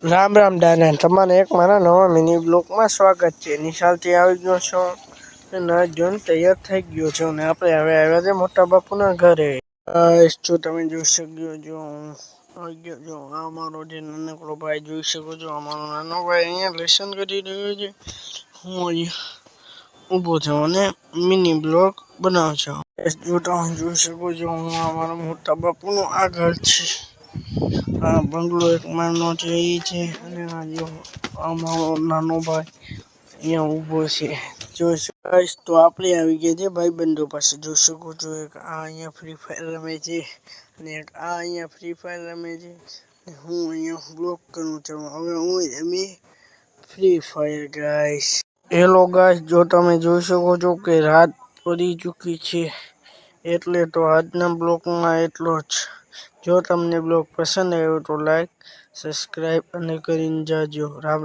રામ રામ ડાયરા, તમારે એક મારા નવા મિની બ્લોગમાં સ્વાગત છે. નિશાળથી આવી ગયો છું અને જોઈને તૈયાર થઈ ગયો છું અને આપણે હવે આવ્યા છે મોટા બાપુના ઘરે. જો તમે જોઈ શકો છો, આવી ગયો છો. આ મારો જે નાનકડો ભાઈ જોઈ શકો છો. અમારો નાનો ભાઈ અહીંયા લેસન કરી રહ્યો છે. હું અહીંયા ઊભો છું અને મિની બ્લોગ બનાવું છું. જો તમે જોઈ શકો છો, અમારા મોટા બાપુનું આ ઘર છે. આ બંગલો એક માળનો છે એ છે અને આ મારો નાનો ભાઈ અહીંયા ઊભો છે. જોઈ તો આપણે આવી ગયા છે ભાઈબંધો પાસે. જોઈ શકો છો, એક આ અહીંયા ફ્રી ફાયર રમે છે અને એક આ અહીંયા ફ્રી ફાયર રમે છે. હું અહીંયા બ્લોગ કરું છું. હવે હું એમી Free Fire guys. Hello guys, જો તમે જોઈ શકો છો કે રાત પડી ચૂકી છે, એટલે તો આજના બ્લોગમાં એટલો જ. જો તમને બ્લોગ પસંદ આવ્યો તો લાઈક, સબસ્ક્રાઈબ અને કરીને જાજો. રામ.